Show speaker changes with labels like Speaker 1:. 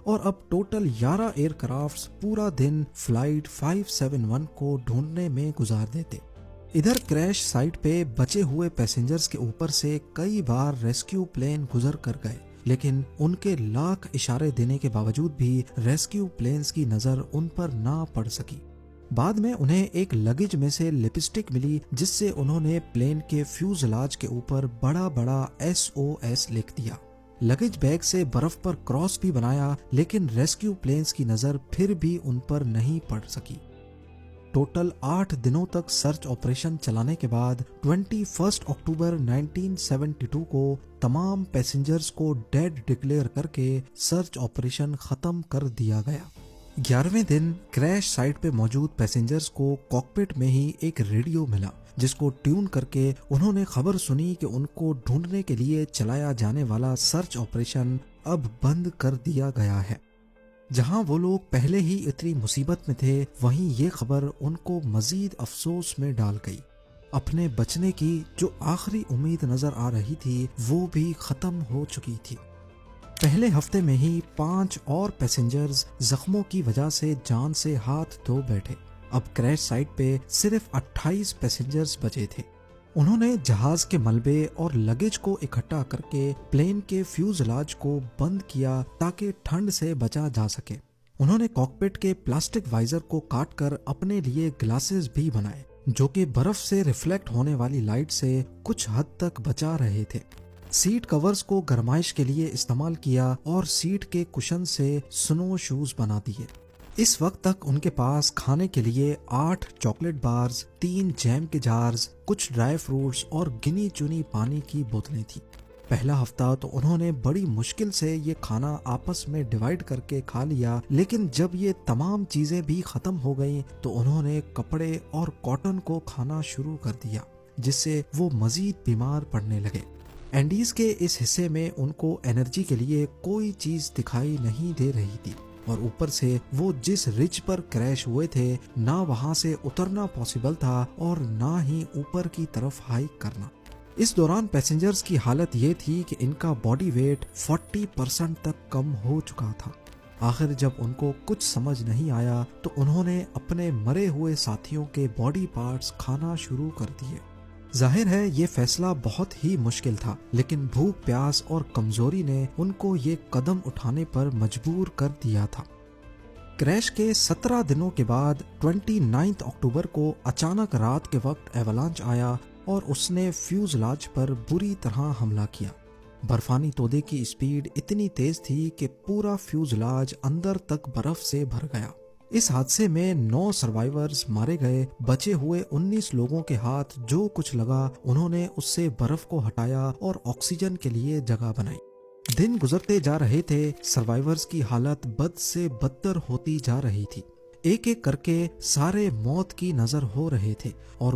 Speaker 1: اور اب total 11 year crafts پورا دن فلائٹ 571 کو ڈھونڈنے میں گزار دیتے۔ ادھر کریش سائٹ پہ بچے ہوئے پیسنجرز کے اوپر سے کئی بار ریسکیو پلین گزر کر گئے، لیکن ان کے لاکھ اشارے دینے کے باوجود بھی ریسکیو پلینز کی نظر ان پر نہ پڑ سکی۔ بعد میں انہیں ایک لگیج میں سے لپسٹک ملی، جس سے انہوں نے پلین کے فیوزلاج کے اوپر بڑا بڑا SOS لکھ دیا۔ لگیج بیگ سے برف پر کراس بھی بنایا، لیکن ریسکیو پلینز کی نظر پھر بھی ان پر نہیں پڑ سکی۔ ٹوٹل 8 دنوں تک سرچ آپریشن چلانے کے بعد 21 اکتوبر 1972 کو تمام پیسنجرز کو ڈیڈ ڈکلیئر کر کے سرچ آپریشن ختم کر دیا گیا۔ 11ویں دن کریش سائٹ پہ موجود پیسنجرز کو کاکپٹ میں ہی ایک ریڈیو ملا، جس کو ٹیون کر کے انہوں نے خبر سنی کہ ان کو ڈھونڈنے کے لیے چلایا جانے والا سرچ آپریشن اب بند کر دیا گیا ہے۔ جہاں وہ لوگ پہلے ہی اتنی مصیبت میں تھے، وہیں یہ خبر ان کو مزید افسوس میں ڈال گئی۔ اپنے بچنے کی جو آخری امید نظر آ رہی تھی وہ بھی ختم ہو چکی تھی۔ پہلے ہفتے میں ہی 5 اور پیسنجرز زخموں کی وجہ سے جان سے ہاتھ دھو بیٹھے۔ اب کریش سائٹ پہ صرف 28 پیسنجرز بچے تھے۔ انہوں نے جہاز کے ملبے اور لگیج کو اکٹھا کر کے پلین کے فیوزلاج کو بند کیا تاکہ ٹھنڈ سے بچا جا سکے۔ انہوں نے کاکپٹ کے پلاسٹک وائزر کو کاٹ کر اپنے لیے گلاسز بھی بنائے، جو کہ برف سے ریفلیکٹ ہونے والی لائٹ سے کچھ حد تک بچا رہے تھے۔ سیٹ کورز کو گرمائش کے لیے استعمال کیا اور سیٹ کے کشن سے سنو شوز بنا دیے۔ اس وقت تک ان کے پاس کھانے کے لیے 8 چاکلیٹ بارز، 3 جیم کے جارز، کچھ ڈرائی فروٹس اور گنی چنی پانی کی بوتلیں تھیں۔ پہلا ہفتہ تو انہوں نے بڑی مشکل سے یہ کھانا آپس میں ڈیوائیڈ کر کے کھا لیا، لیکن جب یہ تمام چیزیں بھی ختم ہو گئیں تو انہوں نے کپڑے اور کاٹن کو کھانا شروع کر دیا، جس سے وہ مزید بیمار پڑنے لگے۔ اینڈیز کے اس حصے میں ان کو انرجی کے لیے کوئی چیز دکھائی نہیں دے رہی تھی، اور اوپر سے وہ جس رچ پر کریش ہوئے تھے نہ وہاں سے اترنا پاسبل تھا اور نہ ہی اوپر کی طرف ہائیک کرنا۔ اس دوران پیسنجرز کی حالت یہ تھی کہ ان کا باڈی ویٹ 40% تک کم ہو چکا تھا۔ آخر جب ان کو کچھ سمجھ نہیں آیا تو انہوں نے اپنے مرے ہوئے ساتھیوں کے باڈی پارٹس کھانا شروع کر دیے۔ ظاہر ہے یہ فیصلہ بہت ہی مشکل تھا، لیکن بھوک پیاس اور کمزوری نے ان کو یہ قدم اٹھانے پر مجبور کر دیا تھا۔ کریش کے 17 دنوں کے بعد 29 اکتوبر کو اچانک رات کے وقت ایولانچ آیا اور اس نے فیوزلاج پر بری طرح حملہ کیا۔ برفانی تودے کی اسپیڈ اتنی تیز تھی کہ پورا فیوزلاج اندر تک برف سے بھر گیا۔ اس حادثے میں 9 سروائیورز مارے گئے۔ بچے ہوئے 19 لوگوں کے ہاتھ جو کچھ لگا انہوں نے اس سے برف کو ہٹایا اور آکسیجن کے لیے جگہ بنائی۔ دن گزرتے جا رہے تھے، سروائیورز کی حالت بد سے بدتر ہوتی جا رہی تھی۔ ایک ایک کر کے سارے موت کی نظر ہو رہے تھے اور